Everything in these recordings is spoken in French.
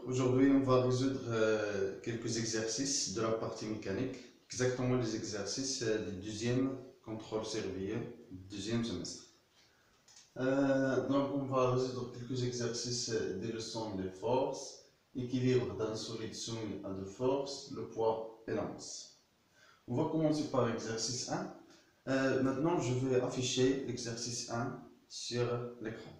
Aujourd'hui, on va résoudre quelques exercices de la partie mécanique, exactement les exercices du deuxième contrôle sérieux, deuxième semestre. Donc, on va résoudre quelques exercices des leçons de force, équilibre d'un solide soumis à de force, le poids et la masse. On va commencer par l'exercice 1. Maintenant, je vais afficher l'exercice 1 sur l'écran.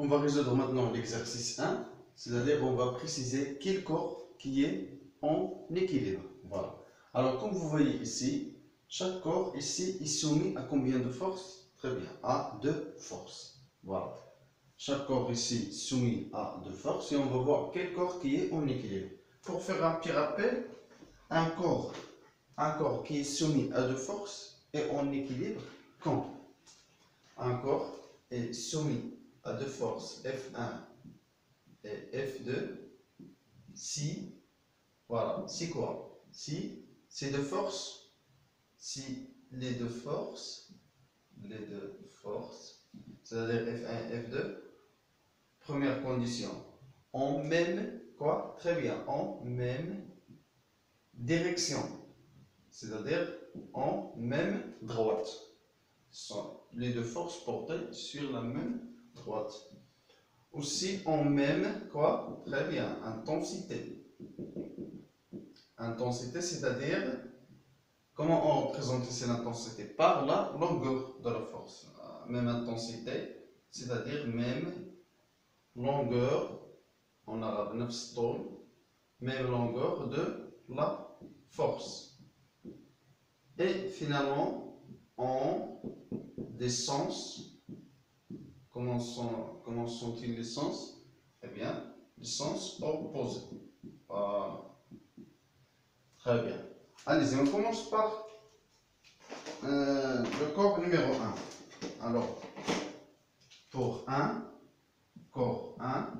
On va résoudre maintenant l'exercice 1, c'est-à-dire on va préciser quel corps qui est en équilibre. Voilà. Alors comme vous voyez ici, chaque corps ici est soumis à combien de forces? Très bien, à 2 forces. Voilà. Chaque corps ici soumis à 2 forces et on va voir quel corps qui est en équilibre. Pour faire un petit rappel, un corps qui est soumis à 2 forces est en équilibre quand un corps est soumis à 2 forces F1 et F2 si, voilà, si quoi? Si ces deux forces, si les deux forces, c'est-à-dire F1 et F2, première condition, en même, quoi? Très bien, en même direction, c'est-à-dire en même droite. Ce sont les deux forces portées sur la même droite. Aussi en même, quoi? Très bien, intensité. Intensité, c'est-à-dire, comment on représente cette intensité? Par la longueur de la force. Même intensité, c'est-à-dire même longueur, en arabe, nafs طول, même longueur de la force. Et finalement, en des sens, comment sont-ils les sens? Eh bien, les sens opposés. Voilà. Très bien. Allez-y, on commence par le corps numéro 1. Alors, pour corps 1,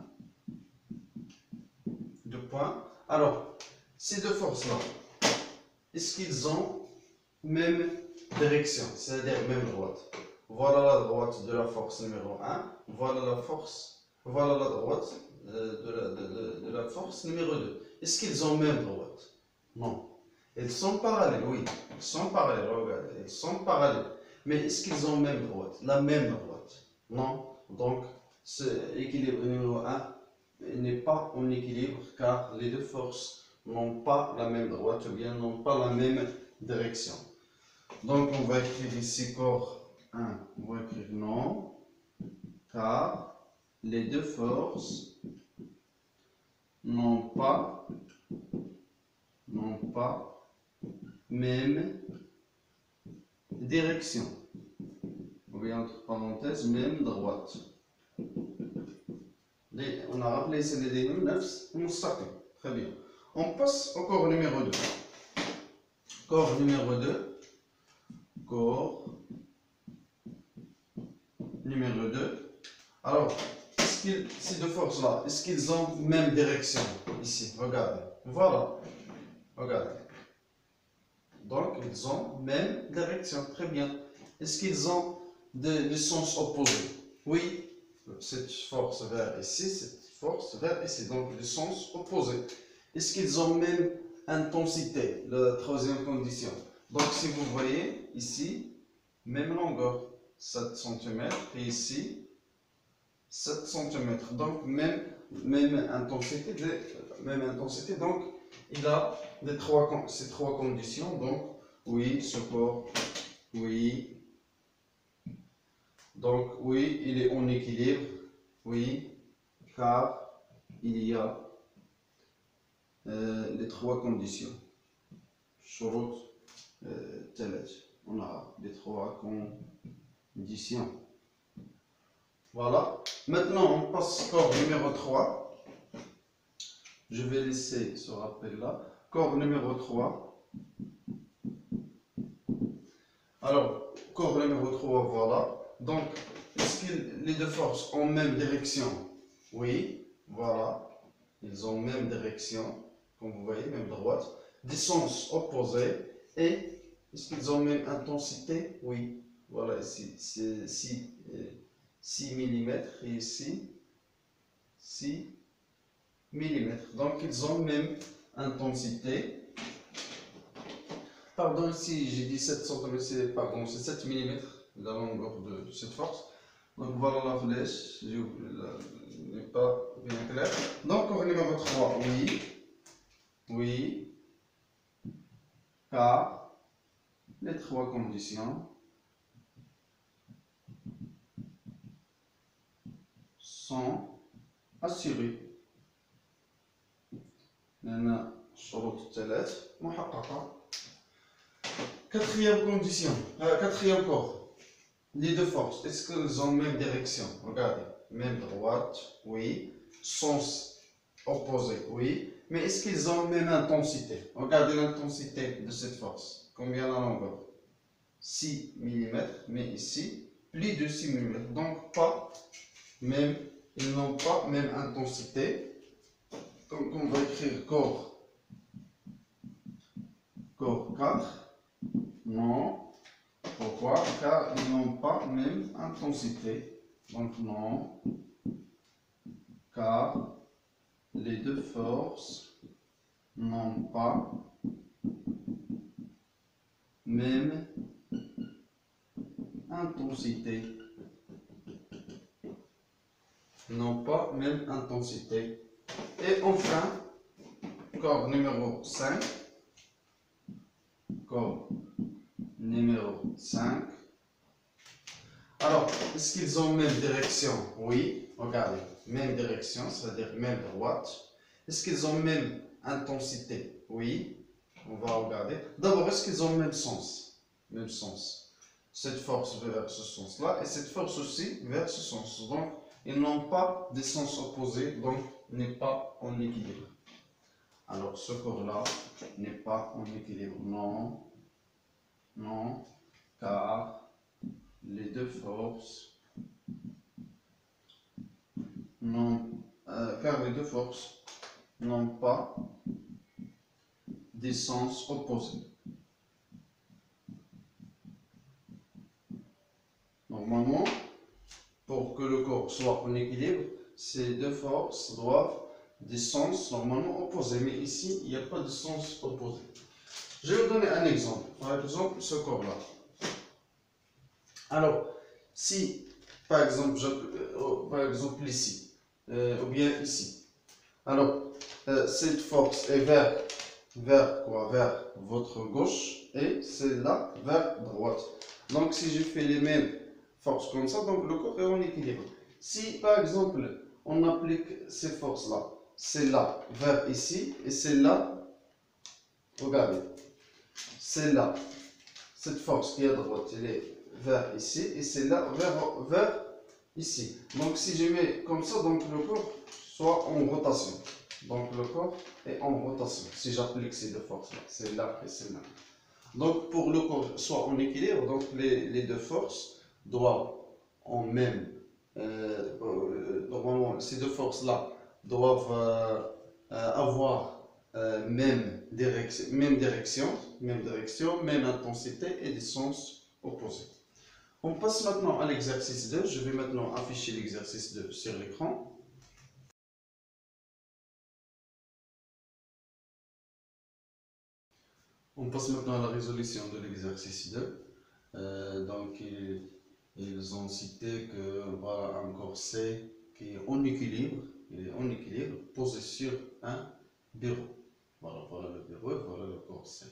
2 points. Alors, ces deux forces-là, est-ce qu'ils ont même direction, c'est-à-dire même droite? Voilà la droite de la force numéro 1, voilà la droite de la force numéro 2. Est-ce qu'ils ont même droite? Non. Ils sont parallèles, oui. Ils sont parallèles, regardez. Ils sont parallèles. Mais est-ce qu'ils ont même droite? La même droite? Non. Donc, ce équilibre numéro 1 n'est pas en équilibre car les deux forces n'ont pas la même droite ou bien n'ont pas la même direction. Donc, on va écrire ici corps 1. On va écrire non car les deux forces n'ont pas même direction, ou bien entre parenthèses, même droite. On a rappelé c'est les dénoms nafs mustaqim. Très bien. On passe au corps numéro 2. Corps numéro 2. Corps numéro 2. Alors, ces deux forces-là, est-ce qu'ils ont même direction? Ici, regardez. Voilà. Regardez. Donc, ils ont même direction. Très bien. Est-ce qu'ils ont des sens opposés? Oui. Cette force vers ici, cette force vers ici. Donc, des sens opposés. Est-ce qu'ils ont même intensité? La troisième condition. Donc, si vous voyez ici, même longueur, 7 cm. Et ici, 7 cm. Donc, même intensité. Donc, il a ces trois conditions. Donc, oui, ce corps, oui. Donc, oui, il est en équilibre. Oui, car il y a les trois conditions. Shurut talat. On a les trois conditions. Voilà. Maintenant, on passe au corps numéro 3. Je vais laisser ce rappel-là. Corps numéro 3. Alors, corps numéro 3, voilà. Donc, est-ce que les deux forces ont même direction? Oui, voilà. Ils ont même direction, comme vous voyez, même droite. Des sens opposés. Et est-ce qu'ils ont même intensité? Oui. voilà ici, c'est 6 mm et ici 6 mm. Donc ils ont même intensité. Pardon, ici j'ai dit 7 cm, pardon, c'est 7 mm la longueur de cette force. Donc voilà la flèche, n'est pas bien clair. Donc au numéro 3, oui, oui, car les trois conditions sont assurées. لأن الشروط الثلاث محققة. Quatrième condition, quatrième corps, les deux forces, est-ce qu'elles ont même direction? Regardez, même droite, oui, sens opposé, oui, mais est-ce qu'ils ont même intensité? Regardez l'intensité de cette force, combien la longueur? 6 mm, mais ici, plus de 6 mm, donc pas même, ils n'ont pas même intensité. Donc on va écrire corps 4, non. Pourquoi? Car ils n'ont pas même intensité. Donc non, car les deux forces n'ont pas même intensité. N'ont pas même intensité. Et enfin, corps numéro 5. Corps numéro 5. Alors, est-ce qu'ils ont même direction? Oui, regardez, même direction, c'est-à-dire même droite. Est-ce qu'ils ont même intensité? Oui, on va regarder. D'abord, est-ce qu'ils ont même sens? Même sens. Cette force vers ce sens-là et cette force aussi vers ce sens. Donc, ils n'ont pas des sens opposés, donc n'est pas en équilibre. Alors, ce corps-là n'est pas en équilibre. Non, non, car les deux forces car les deux forces n'ont pas des sens opposés. Normalement, pour que le corps soit en équilibre, ces deux forces doivent des sens normalement opposés. Mais ici, il n'y a pas de sens opposé. Je vais vous donner un exemple. Par exemple, ce corps-là. Alors, si, par exemple ici, ou bien ici. Alors, cette force est vers quoi? Vers votre gauche et celle-là vers droite. Donc, si je fais les mêmes forces comme ça, donc le corps est en équilibre. Si, par exemple, on applique ces forces-là, celle-là vers ici et celle-là, regardez, celle-là, cette force qui est à droite, elle est vers ici et celle-là vers ici. Donc, si je mets comme ça, donc le corps soit en rotation. Donc, le corps est en rotation. Si j'applique ces deux forces-là, celle-là et celle-là. Donc, pour le corps soit en équilibre, donc les deux forces doivent en même. Normalement, ces deux forces-là doivent avoir même direction, même intensité et des sens opposés. On passe maintenant à l'exercice 2. Je vais maintenant afficher l'exercice 2 sur l'écran. On passe maintenant à la résolution de l'exercice 2. Donc, ils ont cité que voilà un corset qui est en équilibre, posé sur un bureau. Voilà le bureau et voilà le corset.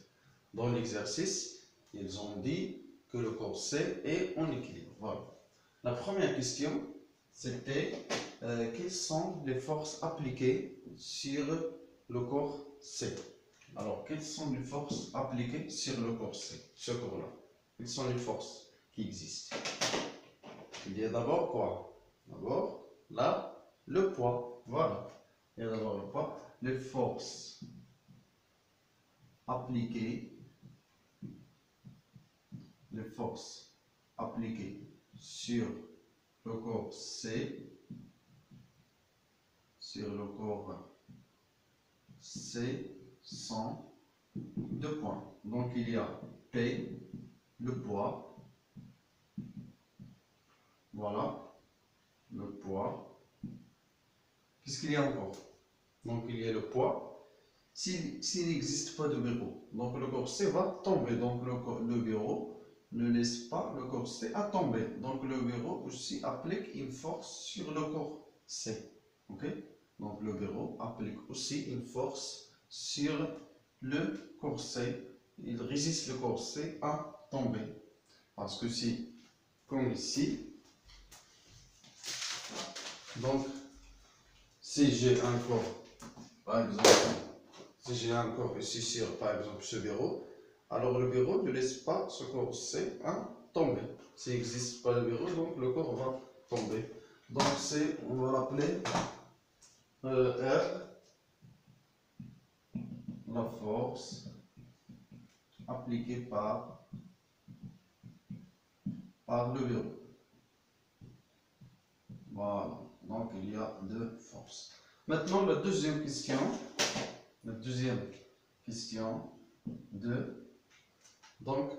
Dans l'exercice, ils ont dit que le corset est en équilibre. Voilà. La première question, c'était quelles sont les forces appliquées sur le corset? Alors, quelles sont les forces appliquées sur le corset, ce corps-là? Quelles sont les forces qui existent? Il y a d'abord quoi? D'abord, là, le poids. Voilà. Il y a d'abord le poids. Les forces appliquées, sur le corps C, sont deux points. Donc il y a P, le poids, Voilà le poids. Qu'est-ce qu'il y a encore? Donc il y a le poids. S'il n'existe pas de bureau, donc le corset va tomber. Donc le bureau ne laisse pas le corset à tomber. Donc le bureau aussi applique une force sur le corset. Ok? Donc le bureau applique aussi une force sur le corset. Il résiste le corset à tomber. Parce que si, comme ici, donc si j'ai un corps, par exemple, si j'ai un corps ici sur, par exemple, ce bureau, alors le bureau ne laisse pas ce corset à tomber. S'il n'existe pas le bureau, donc le corps va tomber. Donc on va l'appeler R, la force appliquée par le bureau. Voilà, donc il y a deux forces. Maintenant la deuxième question donc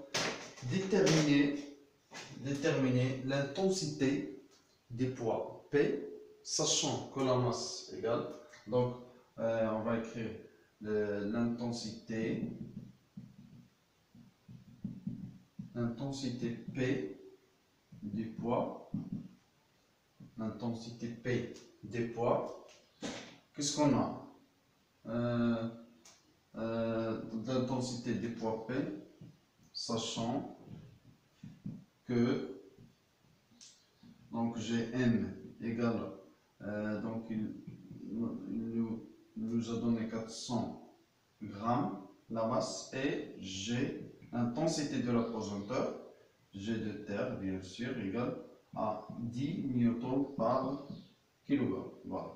déterminer l'intensité des poids P, sachant que la masse égale, donc on va écrire l'intensité P du poids, l'intensité P des poids. Qu'est-ce qu'on a? L'intensité des poids P, sachant que donc j'ai M égale, donc il nous a donné 400 grammes la masse, et G, l'intensité de la pesanteur, G de terre bien sûr, égale à 10 newtons par kilogramme. Voilà.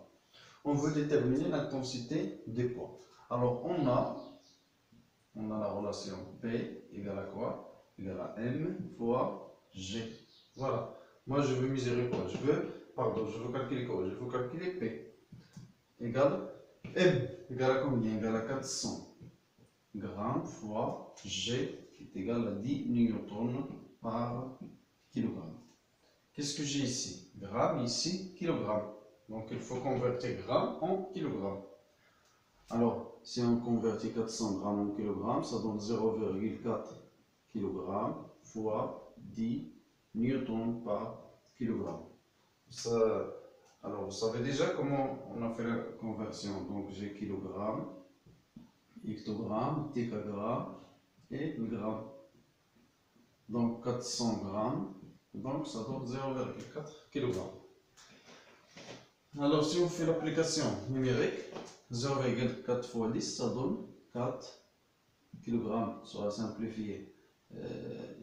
On veut déterminer l'intensité des poids. Alors on a la relation P égale à quoi? Égale à M fois G. Voilà. Moi je veux mesurer quoi? Je veux calculer quoi? Je veux calculer P égale M égale à combien? Égale à 400 grammes fois G qui est égal à 10 newtons par kilogramme. Qu'est-ce que j'ai ici? Gramme, ici kilogramme. Donc il faut convertir gramme en kilogramme. Alors, si on convertit 400 grammes en kilogrammes, ça donne 0,4 kg fois 10 newtons par kilogramme. Alors, vous savez déjà comment on a fait la conversion. Donc, j'ai kilogramme, hectogramme, décagramme et gramme. Donc, 400 grammes, donc ça donne 0,4 kg. Alors, si on fait l'application numérique, 0,4 fois 10, ça donne 4 kg. Ça va simplifier.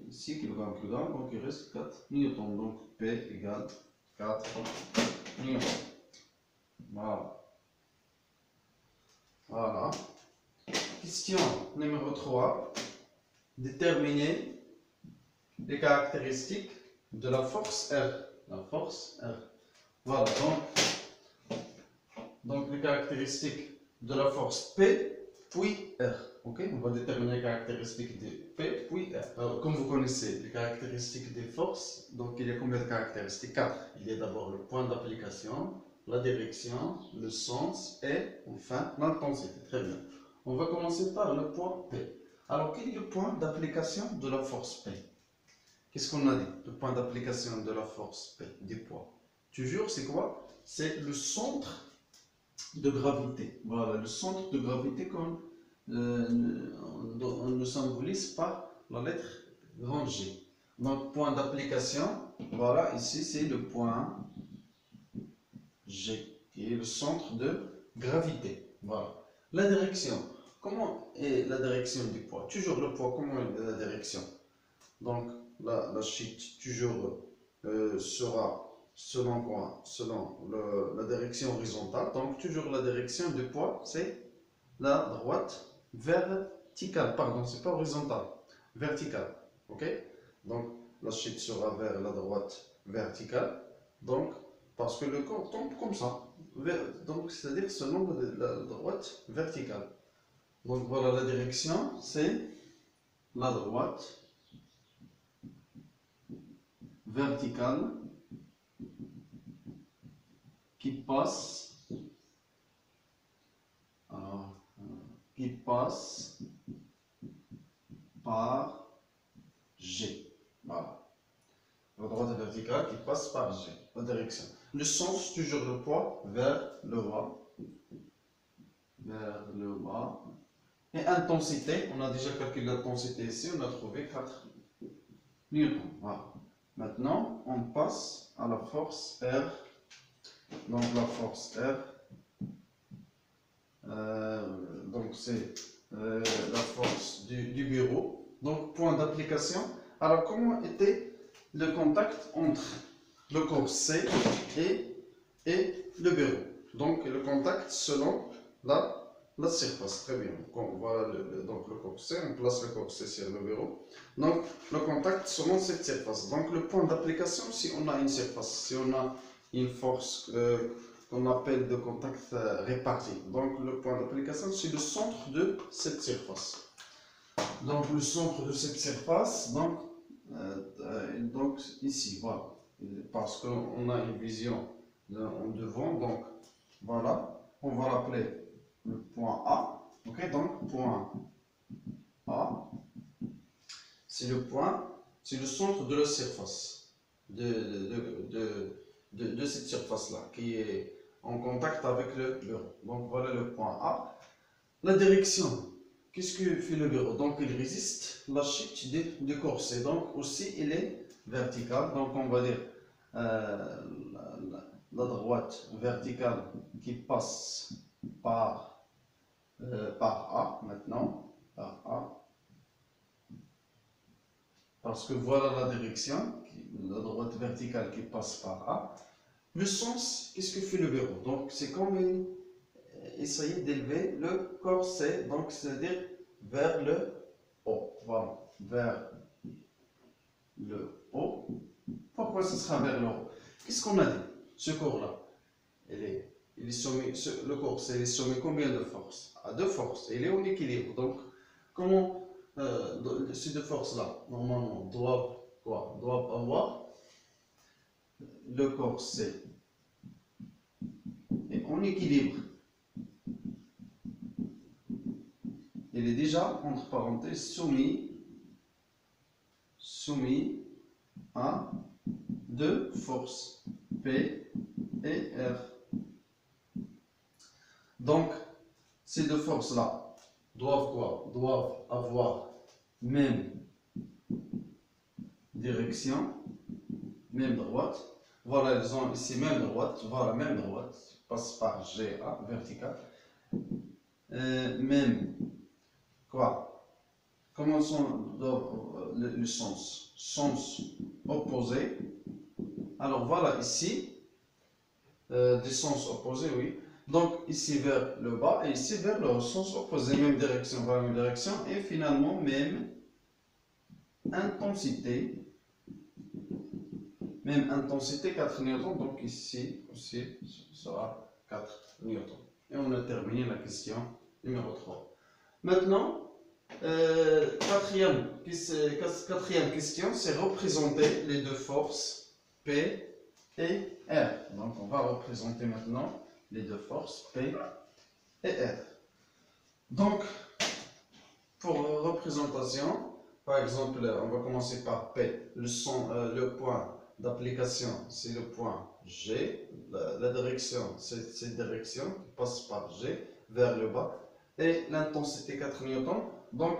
Ici, kg, donc il reste 4 newtons. Donc, P égale 4 newtons. Voilà. Voilà. Question numéro 3. Déterminer les caractéristiques de la force R. La force R. Voilà. Donc les caractéristiques de la force P, puis R. Ok, on va déterminer les caractéristiques de P, puis R. Alors, comme vous connaissez les caractéristiques des forces, donc il y a combien de caractéristiques? 4. Il y a d'abord le point d'application, la direction, le sens et enfin l'intensité. Très bien. On va commencer par le point P. Alors, quel est le point d'application de la force P? Qu'est-ce qu'on a dit? Le point d'application de la force P, des poids. Toujours, c'est quoi? C'est le centre de gravité. Voilà, le centre de gravité qu'on le symbolise par la lettre grand G. Donc, point d'application, voilà, ici c'est le point G, qui est le centre de gravité. Voilà. La direction. Comment est la direction du poids? Toujours le poids, comment est la direction? Donc, la sheet, toujours sera selon quoi? Selon la direction horizontale. Donc, toujours la direction du poids, c'est la droite verticale. Pardon, c'est pas horizontale, verticale. Ok? Donc, la sheet sera vers la droite verticale. Donc, parce que le corps tombe comme ça. Donc, c'est-à-dire selon la droite verticale. Donc, voilà la direction, c'est la droite verticale qui passe, alors, qui passe par G. Voilà. La droite verticale qui passe par G, la direction. Le sens, toujours le poids vers le bas. Vers le bas. Et intensité, on a déjà calculé l'intensité ici, on a trouvé 4 newtons. Voilà. Maintenant, on passe à la force R. Donc la force R, donc c'est la force du bureau. Donc point d'application. Alors comment était le contact entre le corps C et le bureau? Donc le contact selon la surface. Très bien. Donc, voilà donc le corps C, on place le corps C sur le bureau. Donc le contact selon cette surface. Donc le point d'application, si on a une surface, si on a une force qu'on appelle de contact réparti. Donc le point d'application, c'est le centre de cette surface. Donc le centre de cette surface, donc ici, voilà. Parce qu'on a une vision en devant, donc voilà, on va l'appeler le point A. Ok, donc point A, c'est le point, c'est le centre de la surface de cette surface-là, qui est en contact avec le bureau. Donc voilà le point A. La direction, qu'est-ce que fait le bureau? Donc il résiste la chute du corset. Donc aussi il est vertical. Donc on va dire la droite verticale qui passe par A maintenant. Par A. Parce que voilà la direction, la droite verticale qui passe par A. Le sens, qu'est-ce que fait le bureau? Donc c'est comme essayer d'élever le corset, donc c'est-à-dire vers le haut. Voilà, vers le haut. Pourquoi ce sera vers le haut? Qu'est-ce qu'on a dit? Ce corps-là, il est soumis, le corset est soumis combien de forces? À deux forces. Il est en équilibre. Donc, comment ces deux forces-là, normalement, doivent avoir le corset est en équilibre. Il est déjà, entre parenthèses, soumis à deux forces, P et R. Donc, ces deux forces-là doivent quoi? Doivent avoir même direction, même droite. Voilà, elles ont ici même droite. Voilà, même droite. Passe par GA, vertical. Même quoi? Comment sont le sens? Sens opposé. Alors voilà ici, des sens opposés, oui. Donc ici vers le bas et ici vers le sens opposé, même direction, voilà, même direction. Et finalement, même intensité. Même intensité 4 newtons. Donc ici aussi, ce sera 4 newtons. Et on a terminé la question numéro 3. Maintenant, quatrième question, c'est représenter les deux forces P et R. Donc on va représenter maintenant les deux forces P et R. Donc, pour représentation, par exemple, on va commencer par P. Le point d'application, c'est le point G. La direction, c'est cette direction qui passe par G vers le bas. Et l'intensité 4 newtons. Donc,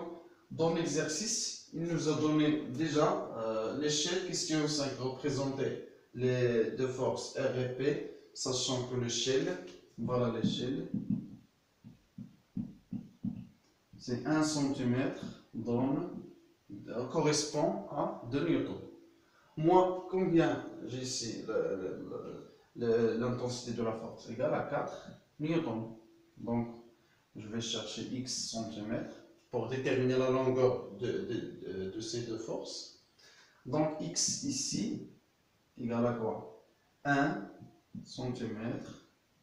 dans l'exercice, il nous a donné déjà l'échelle. Question 5, représenter les deux forces R et P, sachant que l'échelle, voilà l'échelle, c'est 1 cm correspond à 2 newtons. Moi, combien j'ai ici l'intensité de la force? Égale à 4 newtons. Donc, je vais chercher x centimètres pour déterminer la longueur de ces deux forces. Donc, x ici égale à quoi? 1 cm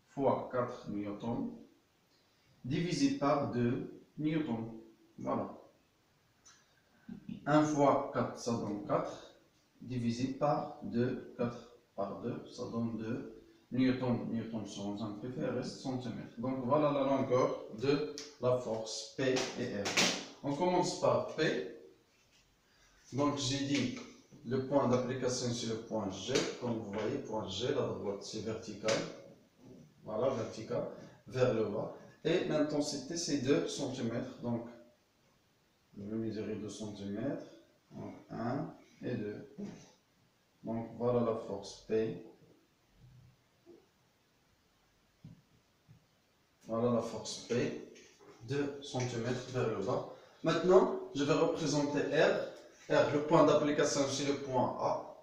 fois 4 newtons divisé par 2 newtons. Voilà. 1 fois 4, ça donne 4. Divisé par 2, 4 par 2, ça donne 2. Newton sur un amplifié reste centimètre. Donc voilà la longueur de la force P et R. On commence par P. Donc j'ai dit le point d'application c'est le point G. Comme vous voyez, point G, la droite c'est vertical. Voilà, vertical, vers le bas. Et l'intensité c'est 2 cm. Donc je vais mesurer 2 cm. Donc 1 et 2. Donc voilà la force P. Voilà la force P, 2 cm vers le bas. Maintenant, je vais représenter R. R, le point d'application, c'est le point A.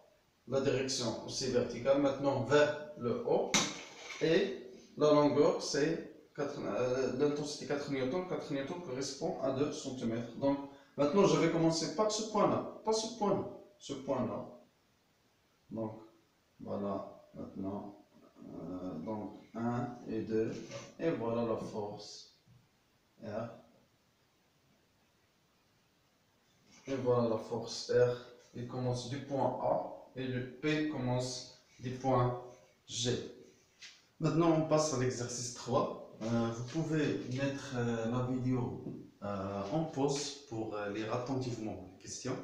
La direction aussi verticale. Maintenant, vers le haut. Et la longueur, c'est l'intensité 4 Newton. 4 Newton correspond à 2 cm. Donc, maintenant, je vais commencer par ce point-là. Pas ce point-là. Ce point-là. Donc, voilà, maintenant. Donc 1 et 2, et voilà la force R. Et voilà la force R. Il commence du point A et le P commence du point G. Maintenant on passe à l'exercice 3. Vous pouvez mettre la vidéo en pause pour lire attentivement les questions.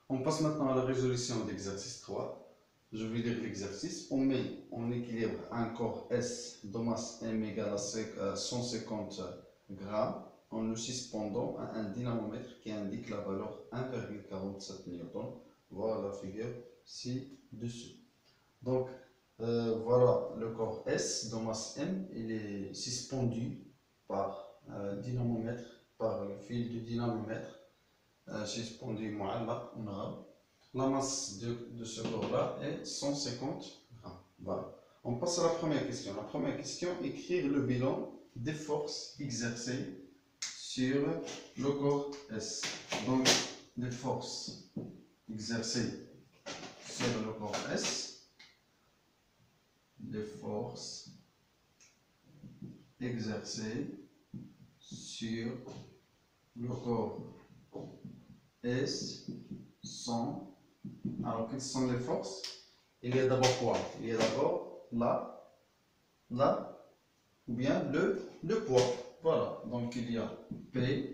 On passe maintenant à la résolution de l'exercice 3. Je vais lire l'exercice. On met en équilibre un corps S de masse M égale à 150 grammes en le suspendant à un dynamomètre qui indique la valeur 1,47 Newton. Voilà la figure ci-dessus. Donc, voilà le corps S de masse M. Il est suspendu par dynamomètre, par le fil du dynamomètre. Suspendu en arabe. La masse de ce corps-là est 150 grammes. Voilà. On passe à la première question. La première question, écrire le bilan des forces exercées sur le corps S. Donc, des forces exercées sur le corps S. Des forces exercées sur le corps S sont. Alors, quelles sont les forces? Il y a d'abord quoi? Il y a d'abord ou bien le poids. Voilà, donc il y a P.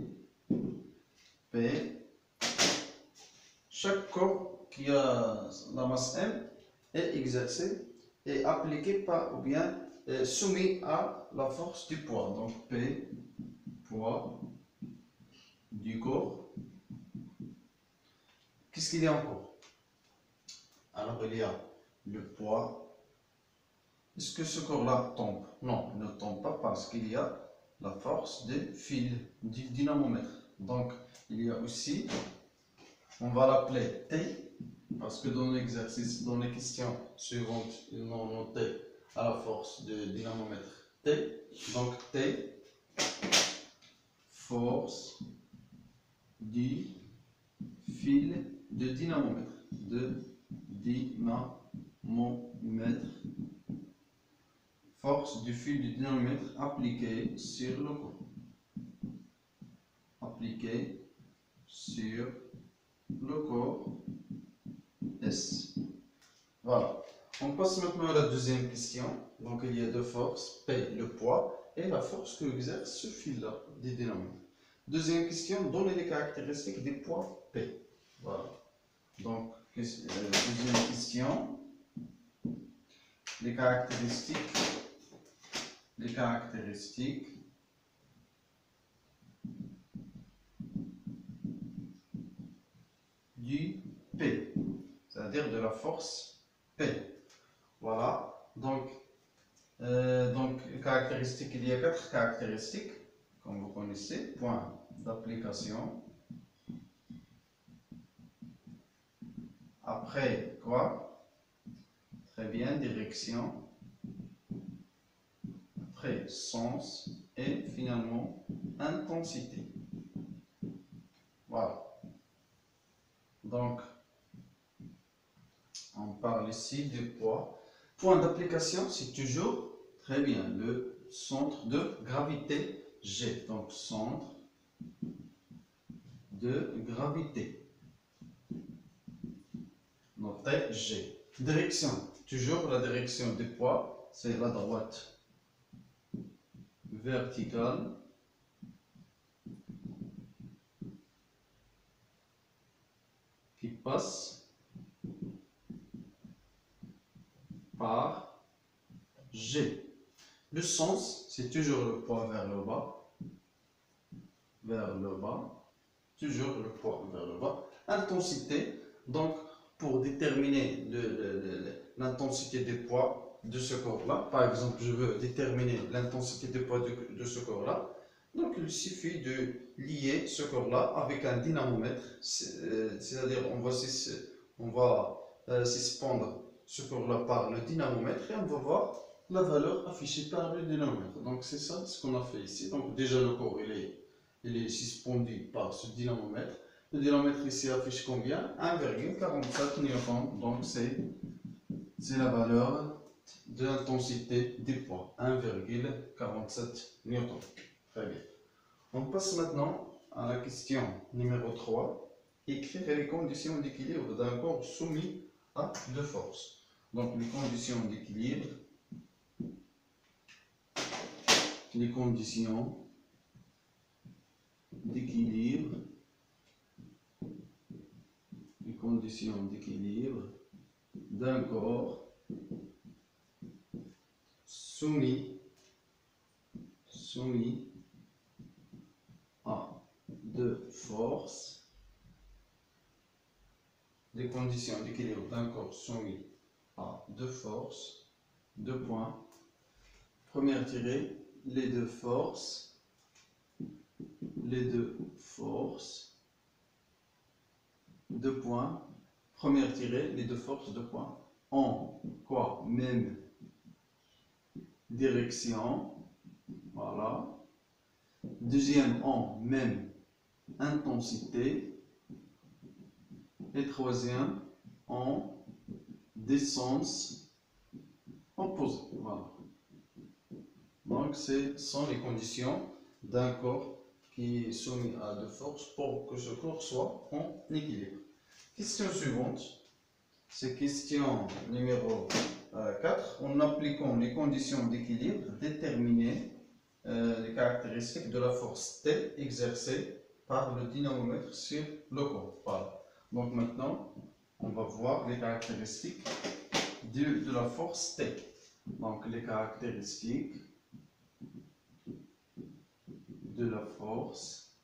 Chaque corps qui a la masse M est exercé et appliqué par, ou bien soumis à la force du poids. Donc P, poids du corps. Qu'est-ce qu'il y a encore? Alors il y a le poids. Est-ce que ce corps-là tombe? Non, il ne tombe pas parce qu'il y a la force du fil, du dynamomètre. Donc il y a aussi, on va l'appeler T, parce que dans l'exercice, dans les questions suivantes, ils l'ont noté à la force du dynamomètre T. Donc T, force du fil de dynamomètre. Force du fil du dynamomètre appliquée sur le corps. Appliquée sur le corps S. Voilà. On passe maintenant à la deuxième question. Donc il y a deux forces, P, le poids, et la force que exerce ce fil-là des dynamomètres. Deuxième question, donnez les caractéristiques des poids P. Voilà. Donc, deuxième question, les caractéristiques du P, c'est-à-dire de la force P. Voilà. Donc les caractéristiques, il y a 4 caractéristiques, comme vous connaissez. Point d'application. Après quoi? Très bien, direction. Après sens et finalement intensité. Voilà. Donc, on parle ici du poids. Point d'application, c'est toujours, très bien, le centre de gravité G. Donc, centre de gravité. Notez G. Direction. Toujours la direction du poids, c'est la droite verticale qui passe par G. Le sens, c'est toujours le poids vers le bas, toujours le poids vers le bas. Intensité, donc pour déterminer l'intensité des poids de ce corps-là, par exemple, je veux déterminer l'intensité des poids de ce corps-là, donc il suffit de lier ce corps-là avec un dynamomètre, c'est-à-dire on va suspendre ce corps-là par le dynamomètre et on va voir la valeur affichée par le dynamomètre. Donc c'est ça ce qu'on a fait ici. Donc déjà le corps il est suspendu par ce dynamomètre. Le dynamomètre ici affiche combien? 1,47 newton. Donc c'est la valeur de l'intensité du poids. 1,47 newton. Très bien. On passe maintenant à la question numéro 3. Écrire les conditions d'équilibre d'un corps soumis à deux forces. Donc les conditions d'équilibre. Les conditions d'équilibre d'un corps soumis à deux forces. Les conditions d'équilibre d'un corps soumis à deux forces, deux points. Première tirée, les deux forces, deux points. Première tirée, les deux forces, deux points. En quoi? Même direction. Voilà. Deuxième, en même intensité. Et troisième, en des sens opposés. Voilà. Donc, ce sont les conditions d'un corps qui est soumis à deux forces pour que ce corps soit en équilibre. Question suivante, c'est question numéro 4. En appliquant les conditions d'équilibre, déterminer les caractéristiques de la force T exercée par le dynamomètre sur le corps. Voilà. Donc maintenant, on va voir les caractéristiques de la force T. Donc les caractéristiques de la force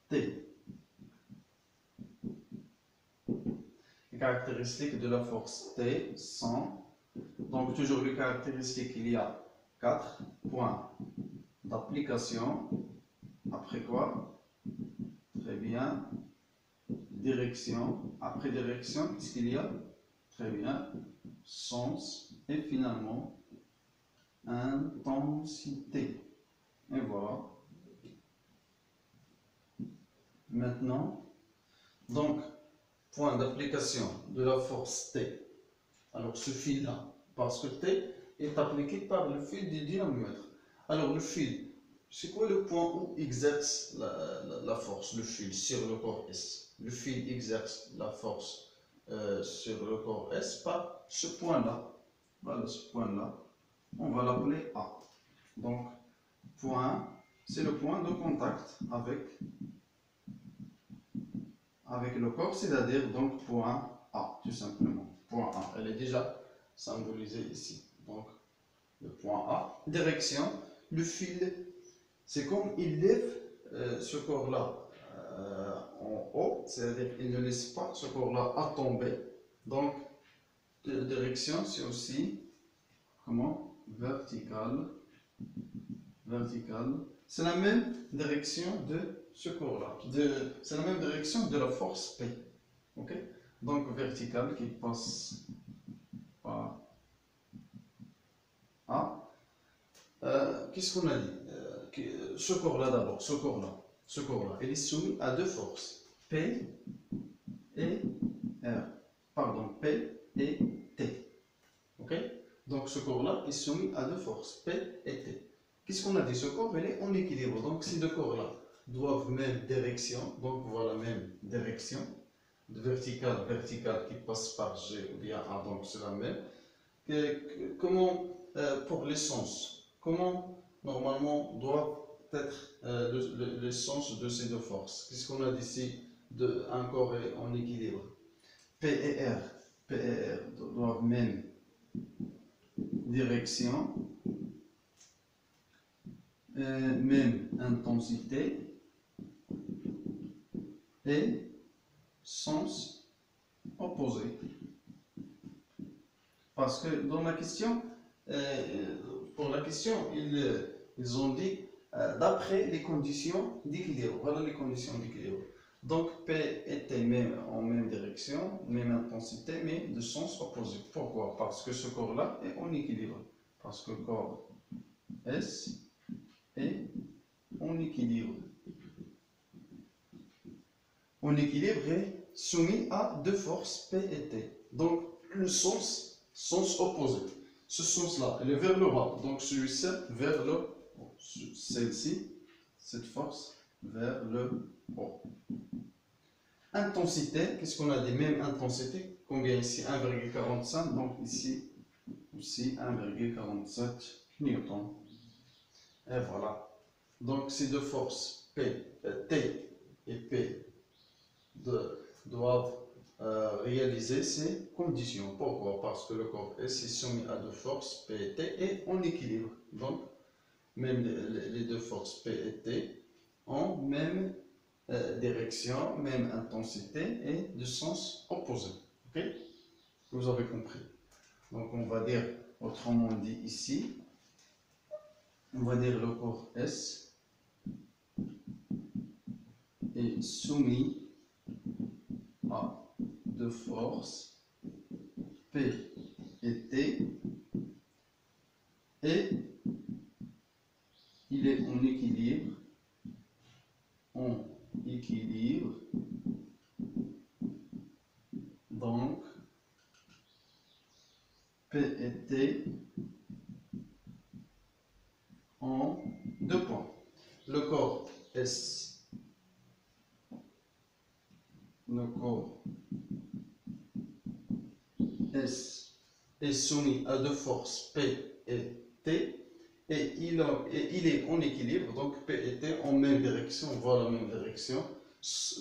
T. Les caractéristiques de la force T sont, donc toujours les caractéristiques, il y a 4 points d'application. Après quoi? Très bien. Direction. Après direction, qu'est-ce qu'il y a? Très bien. Sens. Et finalement, intensité. Et voilà. Maintenant, donc, point d'application de la force T. Alors, ce fil-là, parce que T est appliqué par le fil du dynamomètre. Alors, le fil, c'est quoi le point où exerce la force, le fil, sur le corps S? Le fil exerce la force sur le corps S par ce point-là. Voilà, ce point-là, on va l'appeler A. Donc, point, c'est le point de contact avec le corps, c'est-à-dire donc point A, tout simplement. Point A, elle est déjà symbolisée ici. Donc, le point A. Direction, le fil, c'est comme il lève ce corps-là en haut, c'est-à-dire il ne laisse pas ce corps-là à tomber. Donc, direction, c'est aussi comment? Verticale. C'est la même direction de ce corps-là. C'est la même direction de la force P. Ok? Donc, verticale qui passe par A. Qu'est-ce qu'on a dit? Ce corps-là d'abord, ce corps-là, il est soumis à deux forces, P et R. Pardon, P et T. Ok? Donc ce corps-là est soumis à deux forces, P et T. Qu'est-ce qu'on a dit? Ce corps, il est en équilibre. Donc ces deux corps-là doivent même direction, donc voilà, même direction. de verticale qui passe par G ou bien A, donc c'est la même. Comment, pour l'essence, comment normalement doivent être l'essence de ces deux forces? Qu'est-ce qu'on a ici de un corps est en équilibre? P et R doivent même direction, même intensité et sens opposé. Parce que dans la question, pour la question, ils ont dit d'après les conditions d'équilibre. Voilà les conditions d'équilibre. Donc P était même en même direction, même intensité, mais de sens opposé. Pourquoi? Parce que ce corps-là est en équilibre. Parce que le corps S est en équilibre. En équilibre est soumis à deux forces P et T. Donc le sens opposé. Ce sens-là, elle est vers le bas. Donc celui-ci vers le haut. Celle-ci, cette force vers le haut. Intensité, qu'est-ce qu'on a des mêmes intensités? Combien ici? 1,45. Donc ici aussi 1,47 newtons. Et voilà. Donc ces deux forces T et P doivent réaliser ces conditions. Pourquoi? Parce que le corps S est soumis à deux forces P et T et en équilibre. Donc, même les deux forces P et T ont même direction, même intensité et de sens opposé. Ok? Vous avez compris. Donc, on va dire, autrement dit ici, on va dire le corps S est soumis à deux forces P et T et il est en équilibre, donc P et T en deux points. Le corps S, est soumis à deux forces P et T et il est en équilibre, donc P et T en même direction, voilà la même direction,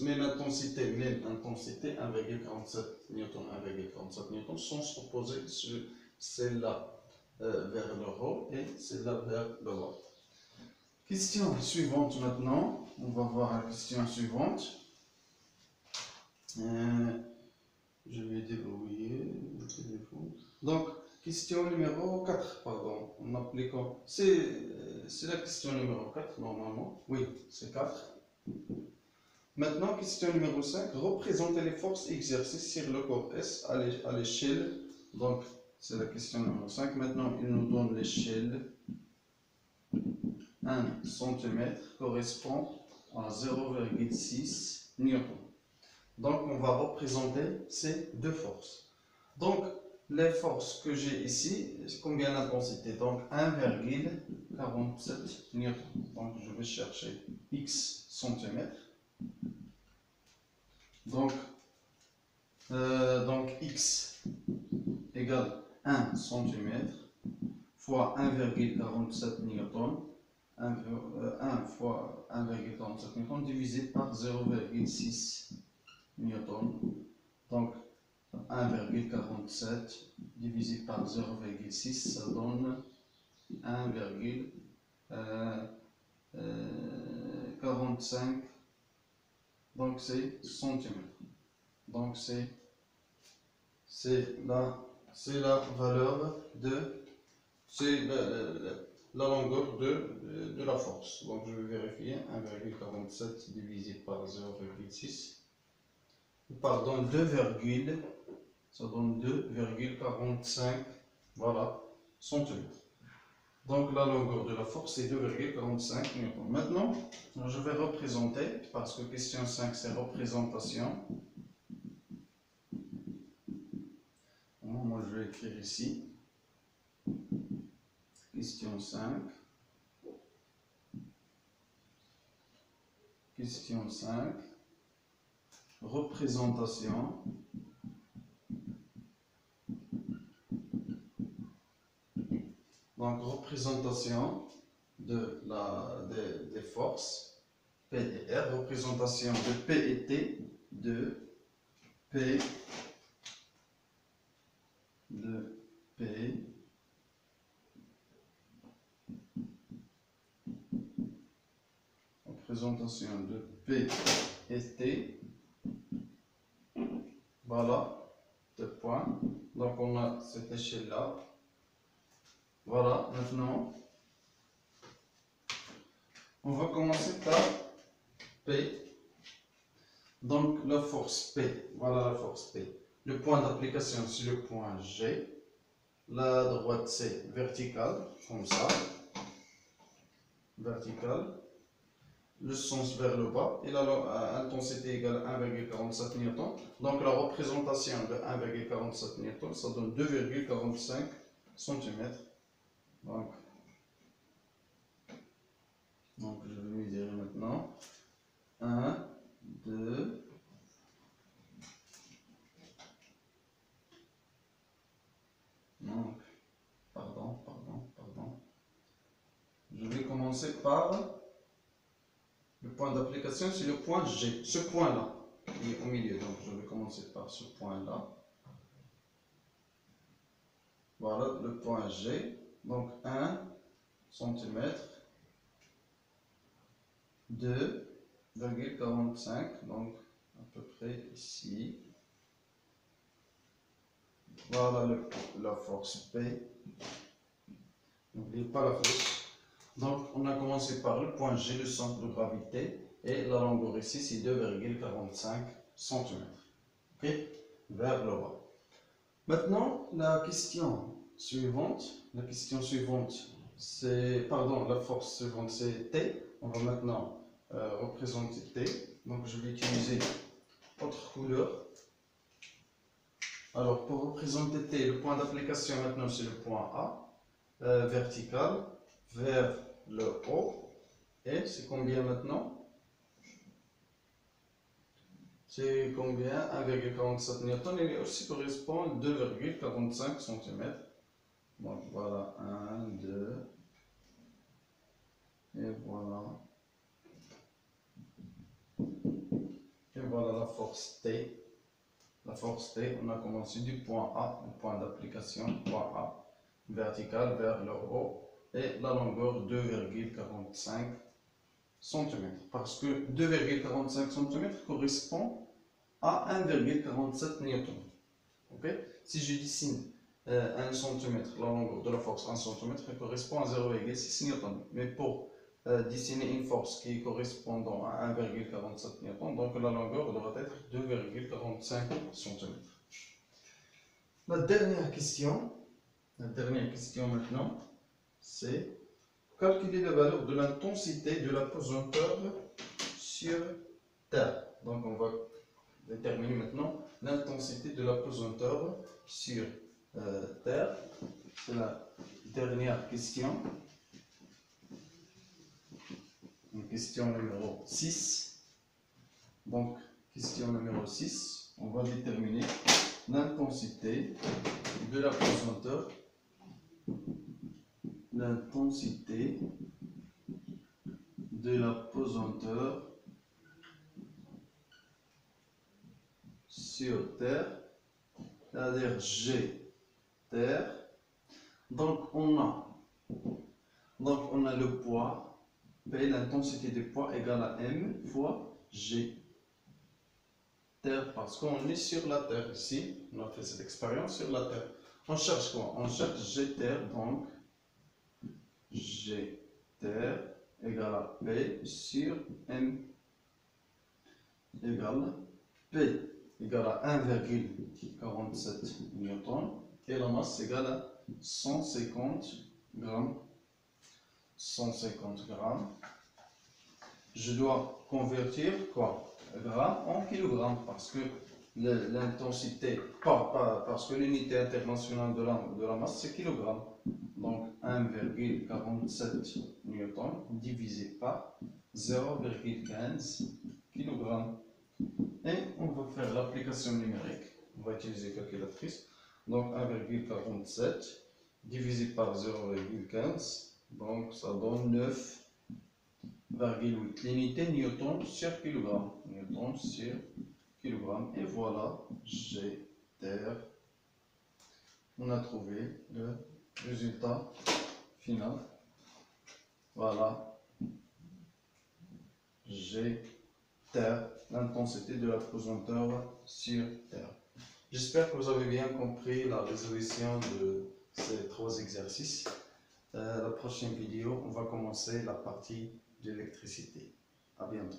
même intensité, 1,47 newton, 1,47 newton, sens opposé, celle-là vers le haut et celle-là vers le bas. Question suivante maintenant, on va voir la question suivante. Je vais débrouiller le téléphone. Donc, question numéro 4, pardon, en appliquant. C'est la question numéro 4, normalement. Oui, c'est 4. Maintenant, question numéro 5. Représentez les forces exercées sur le corps S à l'échelle. Donc, c'est la question numéro 5. Maintenant, il nous donne l'échelle. 1 cm correspond à 0,6 newton. Donc, on va représenter ces deux forces. Donc, les forces que j'ai ici, combien d'intensité? Donc, 1,47 newton. Donc, je vais chercher x centimètres. Donc x égale 1 cm fois 1,47 newton. 1 fois 1,47 newton divisé par 0,6 newton. Donc 1,47 divisé par 0,6, ça donne 1,45. Donc c'est centimètres. Donc c'est la valeur de, c'est la longueur de la force. Donc je vais vérifier, 1,47 divisé par 0,6, pardon, 2, ça donne 2,45, voilà, centimètres. Donc la longueur de la force est 2,45 newtons. Maintenant, je vais représenter, parce que question 5 c'est représentation. Moi je vais écrire ici. Question 5. Question 5. représentation des forces P et R, représentation de P et T, de P, représentation de P et T, voilà, deux points. Donc on a cette échelle là. Voilà, maintenant on va commencer par P. Donc la force P, voilà la force P. Le point d'application c'est le point G. La droite c'est verticale, comme ça, verticale. Le sens vers le bas et l'intensité égale à 1,47 newton. Donc la représentation de 1,47 newton, ça donne 2,45 cm. Donc je vais mesurer maintenant. 1, 2, donc, pardon. Je vais commencer par le point d'application, c'est le point G, ce point-là, qui est au milieu. Donc je vais commencer par ce point-là. Voilà le point G. Donc 1 cm, 2,45, donc à peu près ici. Voilà la force P. N'oubliez pas la force. Donc, on a commencé par le point G, le centre de gravité, et la longueur ici, c'est 2,45 cm. Ok, vers le bas. Maintenant, la question suivante, c'est, la force suivante, c'est T. On va maintenant représenter T. Donc, je vais utiliser autre couleur. Alors, pour représenter T, le point d'application maintenant, c'est le point A, vertical, vers le haut. Et c'est combien maintenant? C'est combien? 1,47 newton. Il aussi correspond à 2,45 cm. Donc voilà, 1, 2. Et voilà. Et voilà la force T. La force T, on a commencé du point A, le point d'application, point A, vertical vers le haut. Et la longueur 2,45 cm. Parce que 2,45 cm correspond à 1,47 newton. Okay? Si je dessine 1 cm, la longueur de la force 1 cm, elle correspond à 0,6 newton. Mais pour dessiner une force qui est correspondant à 1,47 newton, donc la longueur devra être 2,45 cm. La dernière question maintenant, c'est calculer la valeur de l'intensité de la pesanteur sur Terre. Donc on va déterminer maintenant l'intensité de la pesanteur sur Terre. C'est la dernière question. Question numéro 6. Donc, question numéro 6, on va déterminer l'intensité de la pesanteur. L'intensité de la pesanteur sur Terre, c'est-à-dire G, Terre. Donc on a le poids, P, l'intensité du poids égale à M fois G. Terre, parce qu'on est sur la Terre ici, on a fait cette expérience sur la Terre. On cherche quoi? On cherche G Terre, donc G Terre égale à P sur M égale P égale à 1,47 newton et la masse égale à 150 grammes. 150 grammes. Je dois convertir quoi? Grammes en kilogrammes parce que l'intensité, parce que l'unité internationale de la masse c'est kilogramme. Donc 1,47 newton divisé par 0,15 kg. Et on va faire l'application numérique. On va utiliser calculatrice. Donc 1,47 divisé par 0,15. Donc ça donne 9,8. L'unité newton sur kilogramme. Newton sur kilogramme. Et voilà, G terre. On a trouvé le résultat final. Voilà, G terre, l'intensité de la pesanteur sur terre. J'espère que vous avez bien compris la résolution de ces 3 exercices. La prochaine vidéo, on va commencer la partie d'électricité. À bientôt.